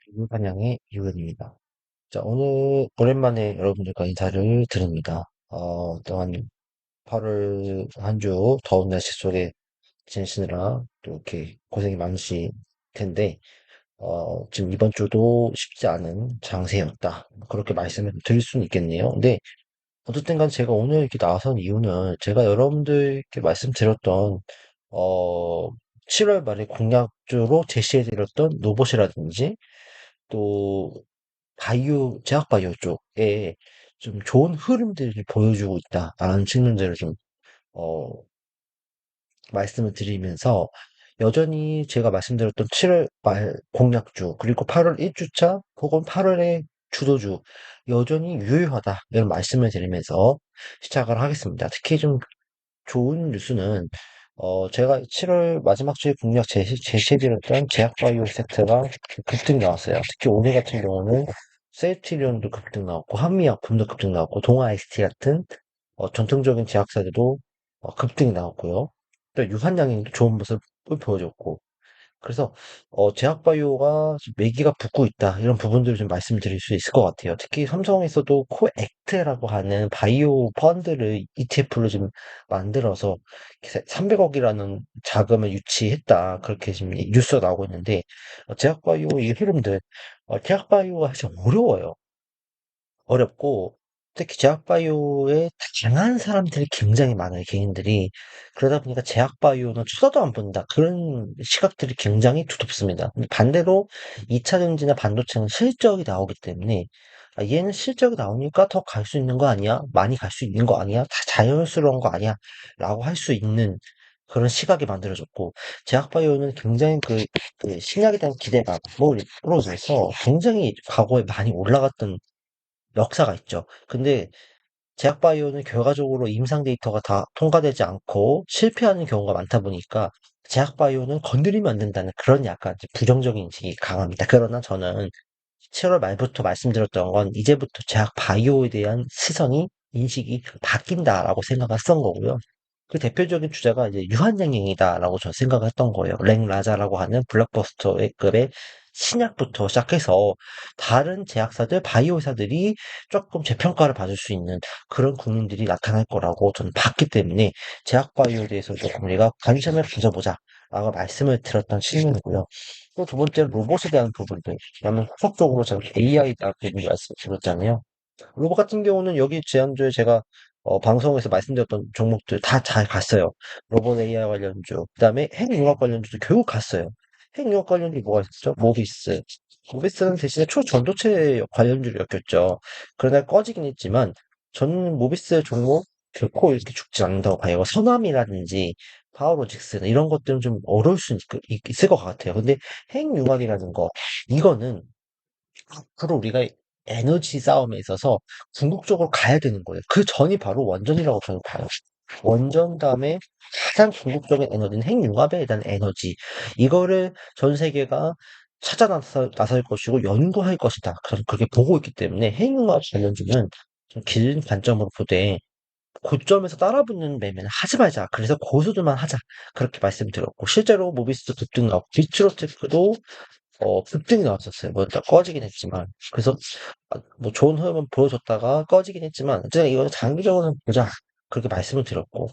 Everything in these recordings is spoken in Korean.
이분한양의 이분입니다. 자, 오늘 오랜만에 여러분들과 인사를 드립니다. 또한 8월 한 주 더운 날씨 속에 지내시느라 또 이렇게 고생이 많으실 텐데, 지금 이번 주도 쉽지 않은 장세였다. 그렇게 말씀을 드릴 수는 있겠네요. 근데 어쨌든 간 제가 오늘 이렇게 나선 이유는 제가 여러분들께 말씀드렸던, 어, 7월 말에 공약주로 제시해드렸던 로봇이라든지 또 제약 바이오 쪽에 좀 좋은 흐름들을 보여주고 있다라는 측면들을 좀, 어, 말씀을 드리면서 여전히 제가 말씀드렸던 7월 말 공약주, 그리고 8월 1주차 혹은 8월의 주도주, 여전히 유효하다. 이런 말씀을 드리면서 시작을 하겠습니다. 특히 좀 좋은 뉴스는 제가 7월 마지막 주에 공략 제시해드렸던 제약바이오 섹터가 급등 나왔어요. 특히 오늘 같은 경우는 셀트리온도 급등 나왔고 한미약품도 급등 나왔고 동아 IST 같은 전통적인 제약사들도 급등이 나왔고요. 또 유한양행도 좋은 모습을 보여줬고, 그래서 제약바이오가 지금 매기가 붙고 있다 이런 부분들을 좀 말씀드릴 수 있을 것 같아요. 특히 삼성에서도 코액트라고 하는 바이오 펀드를 ETF로 지금 만들어서 300억이라는 자금을 유치했다, 그렇게 지금 뉴스가 나오고 있는데, 제약바이오의 흐름들, 제약바이오가 사실 어려워요. 어렵고, 특히 제약바이오에 강한 사람들이 굉장히 많아요, 개인들이. 그러다 보니까 제약바이오는 쳐다도 안 본다, 그런 시각들이 굉장히 두텁습니다. 근데 반대로 2차 전지나 반도체는 실적이 나오기 때문에, 얘는 실적이 나오니까 더 갈 수 있는 거 아니야? 많이 갈 수 있는 거 아니야? 다 자연스러운 거 아니야? 라고 할 수 있는 그런 시각이 만들어졌고, 제약바이오는 굉장히 그 신약에 대한 기대감으로 인해서 굉장히 과거에 많이 올라갔던 역사가 있죠. 근데 제약바이오는 결과적으로 임상 데이터가 다 통과되지 않고 실패하는 경우가 많다 보니까 제약바이오는 건드리면 안 된다는 그런 약간 이제 부정적인 인식이 강합니다. 그러나 저는 7월 말부터 말씀드렸던 건 이제부터 제약바이오에 대한 시선이, 인식이 바뀐다라고 생각을 했던 거고요. 그 대표적인 주자가 이제 유한양행이다라고 저는 생각을 했던 거예요. 랭라자라고 하는 블록버스터급의 신약부터 시작해서 다른 제약사들, 바이오 회사들이 조금 재평가를 받을 수 있는 그런 국민들이 나타날 거라고 저는 봤기 때문에 제약 바이오에 대해서 조금 우리가 관심을 가져보자라고 말씀을 드렸던 측면이고요. 또 두 번째는 로봇에 대한 부분들. 그러면 후속적으로 제가 AI에 대한 부분을 말씀드렸잖아요. 로봇 같은 경우는 여기 지난주에 제가 방송에서 말씀드렸던 종목들 다 잘 갔어요. 로봇 AI 관련주, 그다음에 핵융합 관련주도 결국 갔어요. 핵융합 관련주 뭐가 있었죠? 모비스. 모비스는 대신에 초전도체 관련주를 엮였죠. 그러나 꺼지긴 했지만 저는 모비스 종목 결코 이렇게 죽지 않는다고 봐요. 서남이라든지 파워로직스 이런 것들은 좀 어려울 수 있을 것 같아요. 근데 핵융합이라는 거, 이거는 앞으로 우리가 에너지 싸움에 있어서 궁극적으로 가야 되는 거예요. 그 전이 바로 원전이라고 저는 봐요. 원전 다음에 가장 궁극적인 에너지는 핵융합에 대한 에너지. 이거를 전 세계가 나설 것이고 연구할 것이다. 저는 그렇게 보고 있기 때문에 핵융합 관련주는 좀 긴 관점으로 보되 고점에서 따라붙는 매매는 하지 말자. 그래서 고수들만 하자. 그렇게 말씀드렸고, 실제로 모비스도 급등 나왔고 비트로테크도 급등이 나왔었어요. 뭐 일단 꺼지긴 했지만. 그래서 뭐 좋은 흐름은 보여줬다가 꺼지긴 했지만 어쨌든 이거는 장기적으로는 보자, 그렇게 말씀을 드렸고,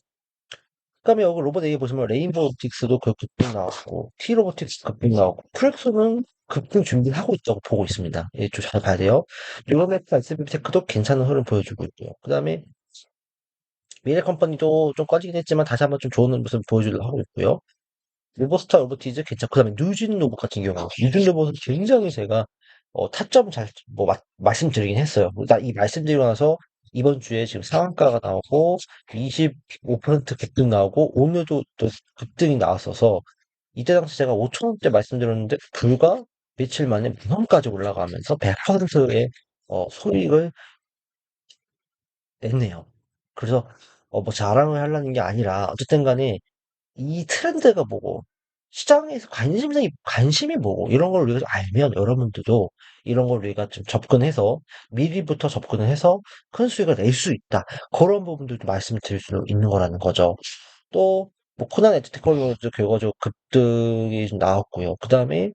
그다음에 여기 로봇 A 보시면 레인보우 옵틱스도 그 급등 나왔고 T 로보틱스 급등 나왔고 프렉소는 급등 준비하고 있다고 보고 있습니다. 예, 좀 잘 봐야 돼요. 리오메타 SB테크도 괜찮은 흐름 보여주고 있고요. 그다음에 미래 컴퍼니도 좀 꺼지긴 했지만 다시 한번 좀 좋은 모습 보여주려고 하고 있고요. 로보스타 로보티즈 괜찮고, 그다음에 뉴진 로봇 같은 경우 뉴진 로봇은 굉장히 제가 타점 잘 뭐 말씀드리긴 했어요. 일단 이 말씀드리고 나서 이번 주에 지금 상한가가 나오고 25% 급등 나오고 오늘도 또 급등이 나왔어서 이때 당시 제가 5천 원대 말씀드렸는데 불과 며칠 만에 만 원까지 올라가면서 100%의 소익을 냈네요. 그래서 뭐 자랑을 하려는 게 아니라 어쨌든 간에 이 트렌드가 뭐고, 시장에서 관심이 뭐고, 이런 걸 우리가 좀 알면 여러분들도 이런 걸 우리가 좀 접근해서, 미리부터 접근을 해서 큰 수익을 낼 수 있다. 그런 부분들도 말씀을 드릴 수 있는 거라는 거죠. 또, 뭐, 코난 에듀 테크놀로지도 결과적으로 급등이 좀 나왔고요. 그 다음에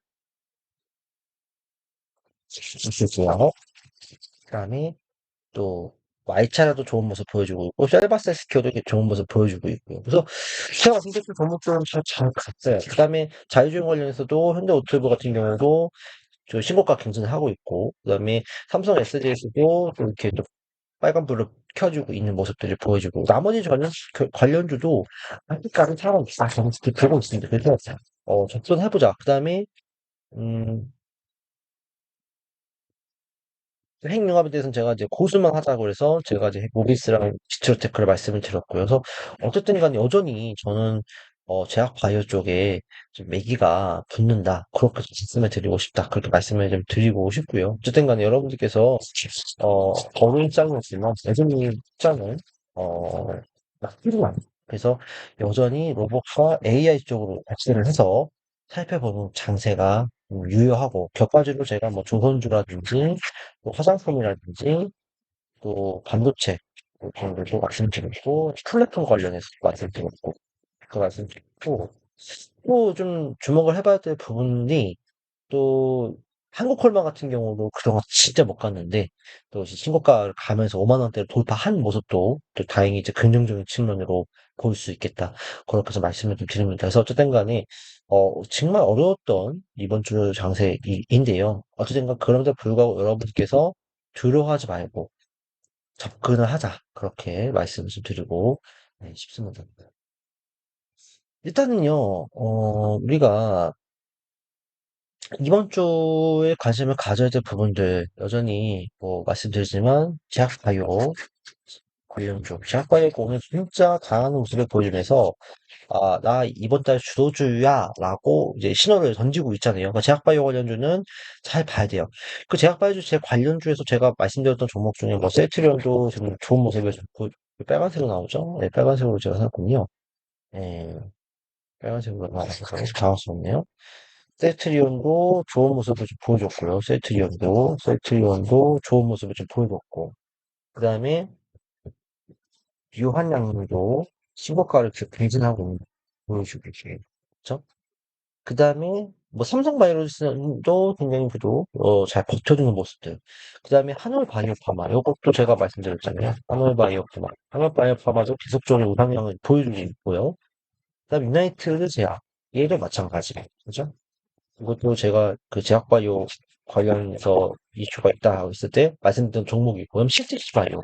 있을게요. 그다음에 또 알차라도 좋은 모습 보여주고 있고 셀바세스키오도 이렇게 좋은 모습 보여주고 있고요. 그래서 제가 말씀드린 종목들은 잘 갔어요. 그다음에 자율주행 관련해서도 현대오토모티브 같은 경우도 저 신고가 경쟁을 하고 있고 그다음에 삼성 SDS도 또 이렇게 또 빨간불을 켜주고 있는 모습들을 보여주고 나머지 관련주도 아직까지 상황이 저는 보고 있습니다. 그래서 접근해보자. 그다음에 음, 핵융합에 대해서는 제가 이제 고수만 하자고 그래서 제가 이제 모비스랑 지트로테크를 말씀을 드렸고요. 그래서 어쨌든 간에 여전히 저는 제약 바이오 쪽에 좀 매기가 붙는다. 그렇게 좀 말씀을 드리고 싶다. 그렇게 말씀을 좀 드리고 싶고요. 어쨌든 간에 여러분들께서 어느 입장이었지만 애정님 입장은 어, 필요한. 그래서 여전히 로봇과 AI 쪽으로 발전을 해서 살펴보는 장세가 유효하고 격가지로 제가 뭐 조선주라든지 또 화장품이라든지 또 반도체 그런 것도 말씀드렸고 플랫폼 관련해서 말씀드렸고 그 말씀드렸고 또 좀 주목을 해봐야 될 부분이 또 한국콜마 같은 경우도 그동안 진짜 못 갔는데 또 이제 신고가를 가면서 5만 원대를 돌파한 모습도 또 다행히 이제 긍정적인 측면으로 볼 수 있겠다. 그렇게 해서 말씀을 좀 드립니다. 그래서 어쨌든 간에 정말 어려웠던 이번 주 장세인데요. 어쨌든 간 그럼에도 불구하고 여러분께서 두려워하지 말고 접근을 하자. 그렇게 말씀을 좀 드리고 싶습니다. 일단은요, 우리가 이번 주에 관심을 가져야 될 부분들 여전히 뭐 말씀드리지만 제약바이오 관련 쪽 제약바이오가 오늘 진짜 강한 모습을 보여주면서 아, 나 이번 달 주도주야 라고 이제 신호를 던지고 있잖아요. 그러니까 제약바이오 관련주는 잘 봐야 돼요. 그 제약바이오 제 관련주에서 제가 말씀드렸던 종목 중에 뭐 셀트리온도 지금 좋은 모습을 그 빨간색으로 나오죠? 네, 빨간색으로 제가 샀군요. 네, 빨간색으로 나와서 당황스럽네요. 셀트리온도 좋은 모습을 좀 보여줬고요. 셀트리온도 좋은 모습을 좀 보여줬고. 그 다음에 유한양도 신고가를 계속 경신하고 있는 보여주고 있어요. 그쵸? 그 다음에 뭐 삼성바이오로스도 굉장히 그래도 잘 버텨주는 모습들. 그 다음에 한올바이오파마 이것도 제가 말씀드렸잖아요. 한올바이오파마도 계속적으로 우상향을 보여주고 있고요. 그 다음에 유나이티드 제약 얘도 마찬가지. 그죠? 이것도 제가 그 제약바이오 관련해서 이슈가 있다 했을 때 말씀드린 종목이 고요 CTC 바이오.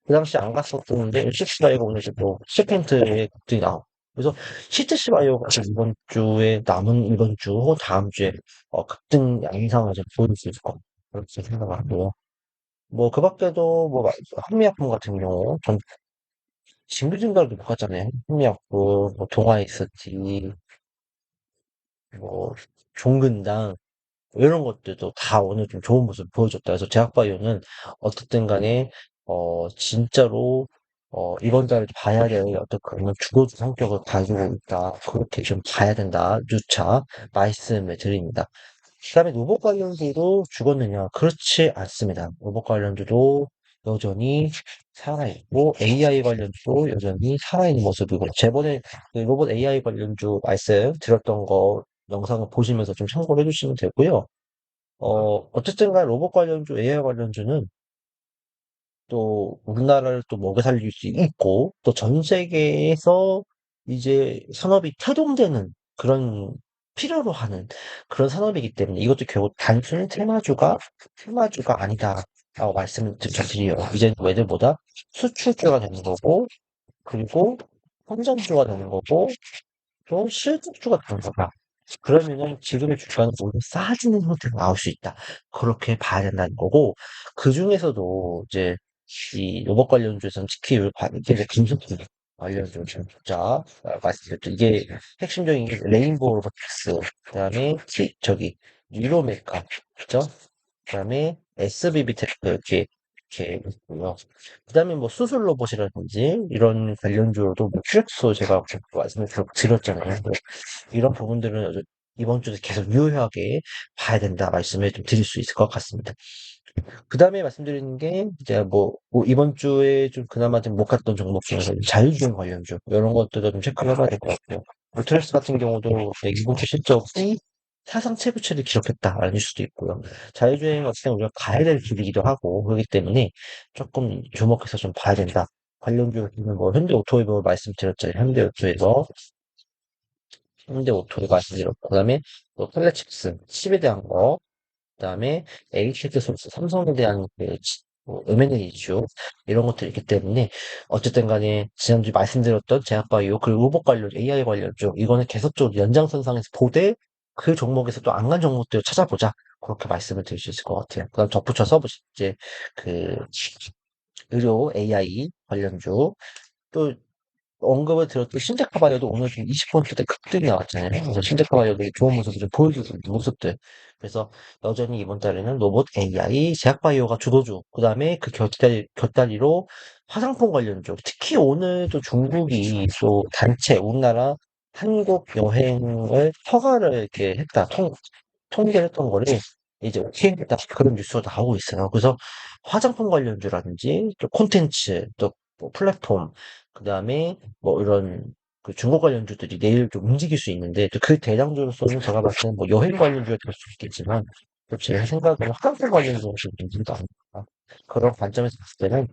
그 당시 안 갔었는데 CTC 바이오가 오늘 이제 또 시멘트에 급등이 나오고. 그래서 CTC 바이오가 이번 주에 이번 주 혹은 다음 주에 급등 양상을 좀 보일 수 있을 것 같아요. 그렇게 생각하고요. 뭐 그 밖에도 뭐 한미약품 같은 경우 전 징글징글하게 먹었잖아요. 한미약품, 뭐 동아에스티, 뭐 종근당 이런 것들도 다 오늘 좀 좋은 모습 보여줬다. 그래서 제약바이오는 어쨌든 간에, 진짜로, 이번 달에 봐야 될 어떤 그런 주도주 성격을 가지고 있다. 그렇게 좀 봐야 된다. 누차 말씀을 드립니다. 그 다음에 로봇 관련주도 죽었느냐? 그렇지 않습니다. 로봇 관련주도 여전히 살아있고, AI 관련주도 여전히 살아있는 모습이고, 저번에 그 로봇 AI 관련주 말씀 드렸던 거 영상을 보시면서 좀 참고를 해주시면 되고요. 어쨌든 간 로봇 관련주, AI 관련주는 또 우리나라를 또 먹여 살릴 수 있고, 또 전 세계에서 이제 산업이 태동되는 그런 필요로 하는 그런 산업이기 때문에 이것도 결국 단순히 테마주가 아니다라고 말씀을 드려요. 이제 외들보다 수출주가 되는 거고, 그리고 선전주가 되는 거고, 또 실적주가 되는 거다. 그러면은 지금의 주가는 오히려 싸지는 형태가 나올 수 있다. 그렇게 봐야 된다는 거고, 그 중에서도 이제 이 로봇 관련주에서는 특히 이게 금속기 관련주 진짜 말씀드렸죠. 이게 핵심적인 게 레인보우 로보틱스, 그다음에 뉴로메카, 그죠? 그다음에 SBB 테크 이렇게 있고요. 그다음에 뭐 수술 로봇이라든지 이런 관련주로도 뭐 QXO 제가 말씀을 드렸잖아요. 이런 부분들은 이번 주도 계속 유효하게 봐야 된다 말씀을 좀 드릴 수 있을 것 같습니다. 그 다음에 말씀드리는 게 이제 뭐 이번 주에 좀 그나마 좀 못 갔던 종목 중에서 자율주행 관련주 이런 것들도 좀 체크를 해봐야 될 것 같고요. 뭐 트레스 같은 경우도 네, 이번 주 실적이 사상 최고치를 기록했다라는 수도 있고요. 자율주행은 어쨌든 우리가 가야 될 길이기도 하고 그렇기 때문에 조금 주목해서 좀 봐야 된다. 관련주는 뭐 현대오토에버 말씀드렸잖아요. 현대오토에 말씀드렸고 그다음에 또 텔레칩스 칩에 대한 거 그다음에 HT 소스, 삼성에 대한 뭐 M&A 이슈 이런 것들이 있기 때문에 어쨌든 간에 지난주에 말씀드렸던 제약바이오 그리고 로봇 관련 AI 관련 쪽 이거는 계속적으로 연장선상에서 보되 그 종목에서 또 안 간 종목들을 찾아보자 그렇게 말씀을 드릴 수 있을 것 같아요. 그다음 덧붙여서 이제 그 의료 AI 관련주 또 언급을 드렸던 신데카바이오도 오늘 좀 20%대 급등이 나왔잖아요. 그래서 신데카바이오도 좋은 모습을 좀 보여주고 있는 모습들. 그래서 여전히 이번 달에는 로봇 AI, 제약바이오가 주도주, 그 다음에 그 곁다리로 화장품 관련주, 특히 오늘도 중국이 또 단체, 우리나라 한국 여행을 허가를 이렇게 했다, 통계를 했던 거를 이제 오케이 했다, 그런 뉴스가 나오고 있어요. 그래서 화장품 관련주라든지, 또 콘텐츠, 또뭐 플랫폼, 그 다음에 뭐 이런 그 중국 관련주들이 내일 좀 움직일 수 있는데 또 그 대장주로서는 제가 봤을 때는 뭐 여행 관련주가 될 수 있겠지만 또 제 생각에는 화장품 관련주가 좀 문제도 아닐까 그런 관점에서 봤을 때는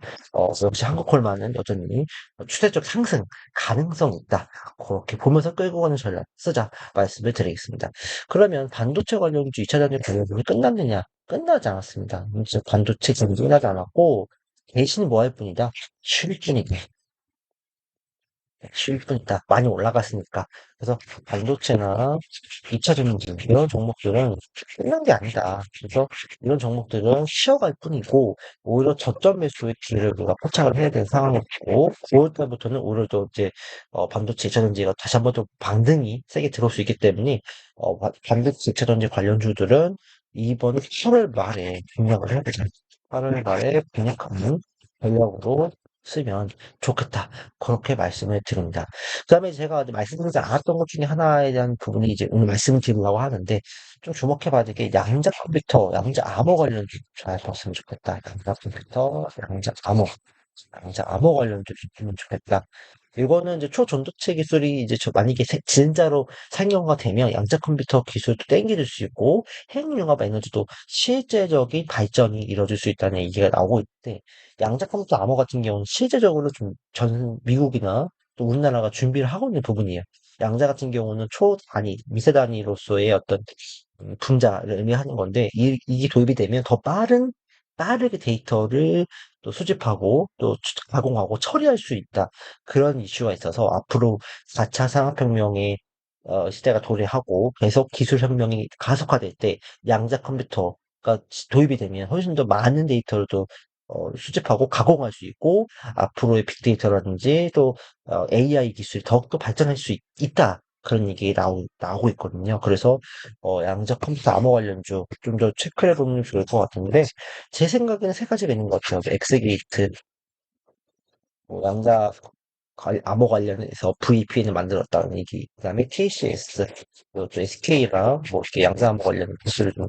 역시 한국콜만은 여전히 추세적 상승 가능성 있다 그렇게 보면서 끌고 가는 전략 쓰자 말씀을 드리겠습니다. 그러면 반도체 관련주 2차 전지 관련주는 끝났느냐? 끝나지 않았습니다. 진짜 반도체 지금 끝나지 않았고 대신 뭐 할 뿐이다? 쉴 뿐이다. 쉴 뿐이다. 많이 올라갔으니까. 그래서 반도체나 2차 전지 이런 종목들은 끝난 게 아니다. 그래서 이런 종목들은 쉬어갈 뿐이고 오히려 저점 매수의 기회를 우리가 포착을 해야 되는 상황이고 9월 달부터는 오히려 또 이제 반도체 2차 전지가 다시 한번 또 반등이 세게 들어올 수 있기 때문에 반도체 2차 전지 관련주들은 이번 8월 말에 공략을 해야 되잖아요. 8월 말에 공략하는 전략으로 쓰면 좋겠다. 그렇게 말씀을 드립니다. 그다음에 제가 말씀드리지 않았던 것 중에 하나에 대한 부분이 이제 오늘 말씀드리려고 하는데 좀 주목해 봐야 될 게 양자 컴퓨터, 양자 암호 관련 잘 봤으면 좋겠다. 양자 컴퓨터, 양자 암호 관련 좀 주면 좋겠다. 이거는 이제 초전도체 기술이 이제 만약에 진짜로 상용화 되면 양자 컴퓨터 기술도 땡겨질 수 있고 핵융합 에너지도 실제적인 발전이 이루어질 수 있다는 얘기가 나오고 있는데 양자 컴퓨터 암호 같은 경우는 실제적으로 좀 미국이나 또 우리나라가 준비를 하고 있는 부분이에요. 양자 같은 경우는 초 단위, 미세 단위로서의 어떤 분자를 의미하는 건데 이게 도입이 되면 더 빠르게 데이터를 또 수집하고 또 가공하고 처리할 수 있다. 그런 이슈가 있어서 앞으로 4차 산업혁명의 시대가 도래하고 계속 기술 혁명이 가속화될 때 양자 컴퓨터가 도입이 되면 훨씬 더 많은 데이터를 또 수집하고 가공할 수 있고 앞으로의 빅데이터라든지 또 AI 기술이 더욱더 발전할 수 있다. 그런 얘기 나오고 있거든요. 그래서 양자 컴퓨터 암호 관련주 좀 더 체크해 보면 좋을 것 같은데 제 생각에는 세 가지가 있는 것 같아요. 엑스게이트, 뭐 양자 암호 관련해서 VPN을 만들었다는 얘기, 그다음에 TCS, 또 SK랑 뭐 이렇게 양자 암호 관련 기술을 좀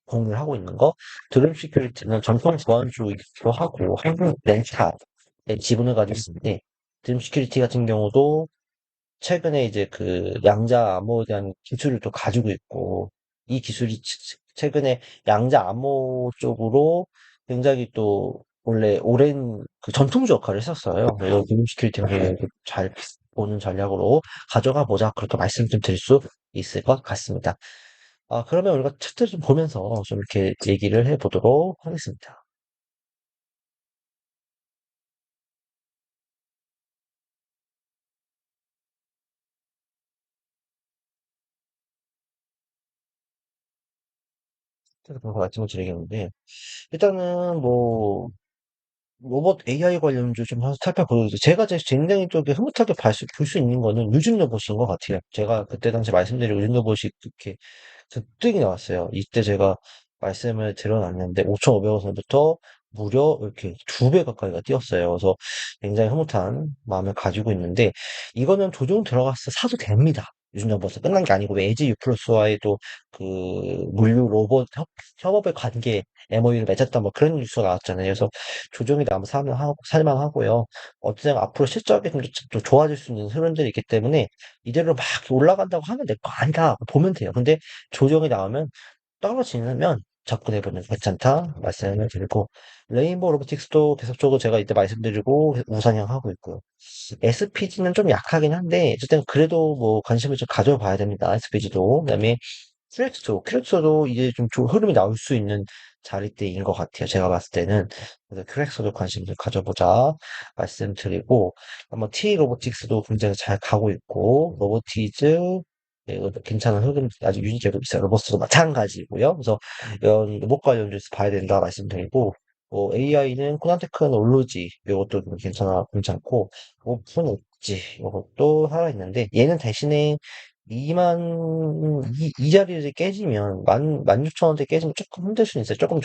공유를 하고 있는 거. 드림 시큐리티는 전통 보안주이기도 하고 한국 렌탈의 지분을 가지고 있는데 드림 시큐리티 같은 경우도 최근에 이제 그 양자 암호에 대한 기술을 또 가지고 있고, 이 기술이 최근에 양자 암호 쪽으로 굉장히 또 원래 오랜 그 전통주 역할을 했었어요. 그래서 기능 시큐리티가 잘 보는 전략으로 가져가 보자. 그렇게 말씀 좀 드릴 수 있을 것 같습니다. 그러면 우리가 차트를 좀 보면서 좀 이렇게 얘기를 해보도록 하겠습니다. 차트를 보면서 말씀을 드리겠는데, 일단은 뭐, 로봇 AI 관련주 좀 한번 살펴보죠. 제가 굉장히 좀 흐뭇하게 볼 수 있는 거는 유진 로봇인 것 같아요. 제가 그때 당시 말씀드린 유진 로봇이 그렇게 급등이 나왔어요. 이때 제가 말씀을 드려놨는데 5,500원부터 무려 이렇게 2배 가까이가 뛰었어요. 그래서 굉장히 흐뭇한 마음을 가지고 있는데 이거는 조정 들어가서 사도 됩니다. 유전자 끝난 게 아니고 LG 유플러스와의 그 물류 로봇 협업의 관계 MOU를 맺었다 뭐 그런 뉴스가 나왔잖아요. 그래서 조정이 나면 살만하고요. 어쨌든 앞으로 실적이 좀 좋아질 수 있는 흐름들이 있기 때문에 이대로 막 올라간다고 하면 될 거 아니다 보면 돼요. 근데 조정이 나오면 떨어지면 접근해보는 게 괜찮다 말씀을 드리고 레인보우 로보틱스도 계속적으로 제가 이때 말씀드리고 우상향하고 있고요. SPG는 좀 약하긴 한데 어쨌든 그래도 뭐 관심을 좀 가져봐야 됩니다. SPG도 그다음에 큐렉스도 이제 좀 흐름이 나올 수 있는 자리대인 것 같아요. 제가 봤을 때는 그래서 큐렉스도 관심 좀 가져보자 말씀드리고 한번 T 로보틱스도 굉장히 잘 가고 있고 로보티즈 네, 이것도 괜찮은 흐름 아직 유지되고 있어요. 로버스도 마찬가지고요. 그래서 이런 로봇 관련주에서 봐야 된다 말씀드리고 뭐 AI는 코난테크는 올로지 이것도 좀 괜찮고 오픈 엣지 이것도 살아있는데 얘는 대신에 2만 이 자리를 깨지면 16,000원대 깨지면 조금 힘들 수는 있어요. 조금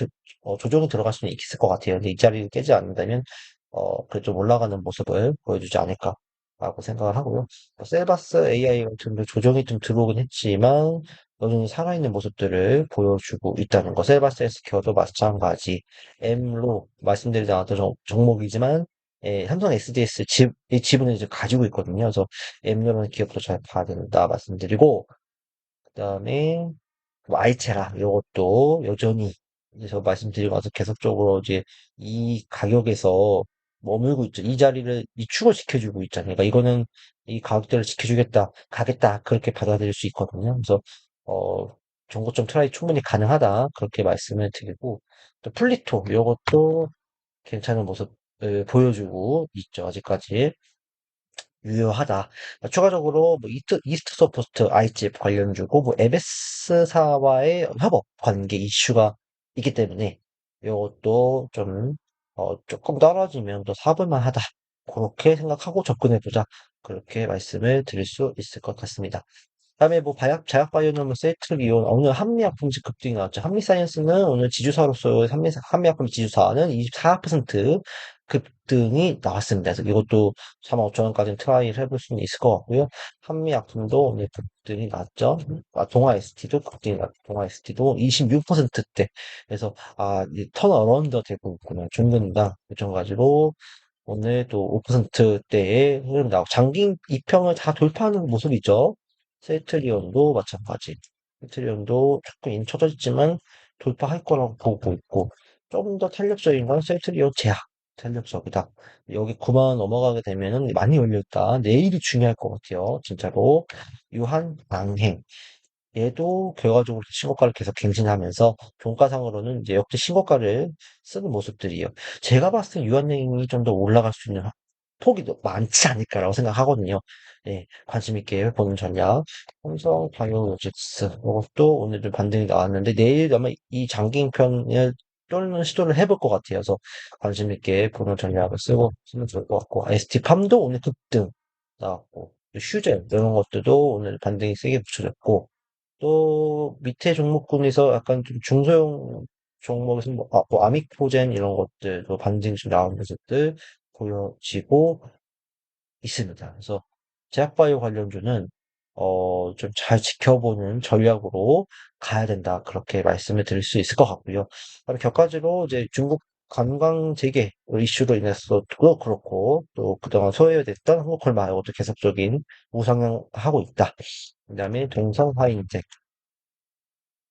조정이 들어갈 수는 있을 것 같아요. 근데 이 자리를 깨지 않는다면 그래도 좀 올라가는 모습을 보여주지 않을까라고 생각을 하고요. 셀바스 AI 같은 경우 조정이 좀 들어오긴 했지만 여전히 살아있는 모습들을 보여주고 있다는 거. 셀바스 헬스케어도 마찬가지. 엠로 말씀드리지 않았던 종목이지만 삼성 SDS 이 지분을 이제 가지고 있거든요. 그래서 엠로라는 기업도 잘 봐야 된다 말씀드리고 그다음에 뭐 아이체라 이것도 여전히 이제 저 말씀드리고 나서 계속적으로 이제 이 가격에서 머물고 있죠. 이 자리를 이 축을 지켜주고 있잖아요. 그러니까 이거는 이 가격대를 지켜주겠다, 가겠다 그렇게 받아들일 수 있거든요. 그래서 어 정고점 트라이 충분히 가능하다 그렇게 말씀을 드리고 또 플리토 이것도 괜찮은 모습을 보여주고 있죠. 아직까지. 유효하다. 추가적으로 뭐 이스트 소프트 아이집 관련주고 뭐 에베스사와의 협업 관계 이슈가 있기 때문에 이것도 좀 조금 떨어지면 또 사볼만 하다. 그렇게 생각하고 접근해보자. 그렇게 말씀을 드릴 수 있을 것 같습니다. 다음에 뭐 제약 바이오노무 셀트리온 오늘 한미약품식 급등이 나왔죠. 한미사이언스는 오늘 지주사로서 한미약품 지주사는 24% 급등이 나왔습니다. 그래서 이것도 45,000원까지는 트라이를 해볼 수는 있을 것 같고요. 한미약품도 오늘 급등이 났죠. 동아 ST도 급등이 났고 동아 ST도 26%대. 그래서 이제 턴어라운드 되고 있구나. 중근이다. 마찬가지로 오늘 또 5%대의 흐름 나오고 장기 이평을 다 돌파하는 모습이죠. 세트리온도 마찬가지. 세트리온도 조금 인쳐졌지만 돌파할 거라고 보고 있고 좀 더 탄력적인 건 세트리온 제약 탄력적이다. 여기 9만 원 넘어가게 되면은 많이 올렸다. 내일이 중요할 것 같아요. 진짜로 유한 낭행 얘도 결과적으로 신고가를 계속 갱신하면서 종가상으로는 이제 역대 신고가를 쓰는 모습들이에요. 제가 봤을 때 유한량이 좀 더 올라갈 수 있는 폭이 더 많지 않을까라고 생각하거든요. 네, 관심 있게 보는 전략. 삼성 바이오로직스 이것도 오늘 좀 반등이 나왔는데 내일 아마 이 장기 편을 또는 시도를 해볼 것 같아요. 그래서 관심 있게 보는 전략을 쓰면 좋을 것 같고 ST팜도 오늘 급등 나왔고 휴재 이런 것들도 오늘 반등이 세게 붙여졌고 또 밑에 종목군에서 약간 좀 중소형 종목에서 뭐 아미코젠 이런 것들도 반등이 좀 나온 모습들 보여지고 있습니다. 그래서 제약바이오 관련주는 좀 잘 지켜보는 전략으로 가야 된다. 그렇게 말씀을 드릴 수 있을 것 같고요. 그다음에 격가지로 이제 중국 관광 재개 이슈로 인해서도 그렇고 또 그동안 소외됐던 한국콜마 이것도 계속적인 우상향하고 있다. 그다음에 동성화인텍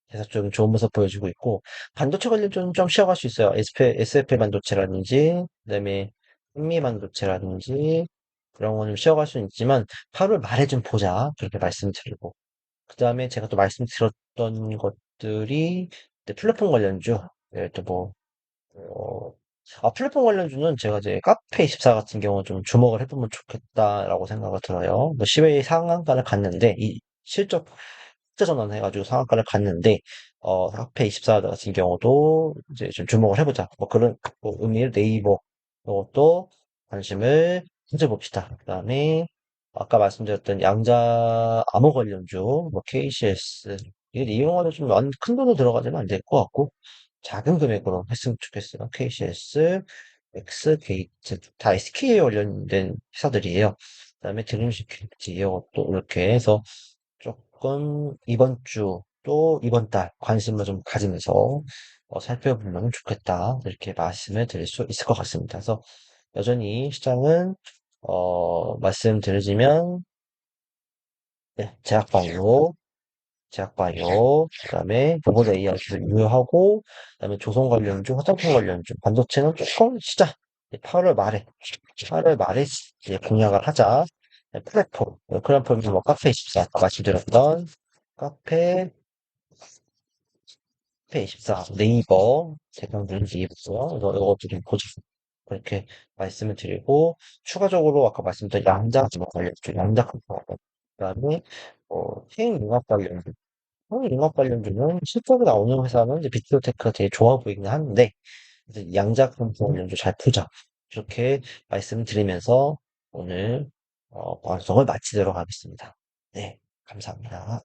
계속 좀 좋은 모습 보여주고 있고 반도체 관련주는 좀 쉬어갈 수 있어요. SFL 반도체라든지 그다음에 한미 반도체라든지 그런 거는 쉬어갈 수는 있지만 8월 말에 좀 보자 그렇게 말씀드리고 그다음에 제가 또 말씀드렸던 것들이 플랫폼 관련주 또뭐 플랫폼 관련주는 제가 이제 카페24 같은 경우 좀 주목을 해보면 좋겠다라고 생각을 들어요. 뭐 시외 상한가를 갔는데 이 실적 흑자 전환 해가지고 상한가를 갔는데 카페24 같은 경우도 이제 좀 주목을 해보자. 뭐 그런 뭐 의미를 네이버 이것도 관심을 가져봅시다. 그다음에 아까 말씀드렸던 양자 암호 관련주 뭐 KCS 이게 이용하도 좀 큰 돈으로 들어가지는 안 될 것 같고 작은 금액으로 했으면 좋겠어요. KCS, 엑스게이트, 다 SK에 관련된 회사들이에요. 그다음에 드림시큐리티 이것도 이렇게 해서 조금 이번 주 또 이번 달 관심을 좀 가지면서 살펴보면 좋겠다. 이렇게 말씀을 드릴 수 있을 것 같습니다. 그래서 여전히 시장은 말씀드리자면 네, 제약바이오, 그다음에 로봇 AI 기술 유효하고, 그다음에 조선 관련주, 화장품 관련주, 반도체는 조금 시작. 8월 말에 이제 공약을 하자. 네, 플랫폼이 뭐 카페24 아까 말씀드렸던 카페, 카페24 네이버, 대표님들이 네이버고요. 그래서 이것도 좀 보자. 그렇게 말씀을 드리고, 추가적으로 아까 말씀드린 양자구모 관련주, 양자구모 그다음에 해외융합 관련주, 융합 관련주는 실적이 나오는 회사는 이제 비트로테크가 되게 좋아 보이긴 하는데, 이제 양자품 관련주 잘 보자. 이렇게 말씀드리면서 오늘 방송을 마치도록 하겠습니다. 네, 감사합니다.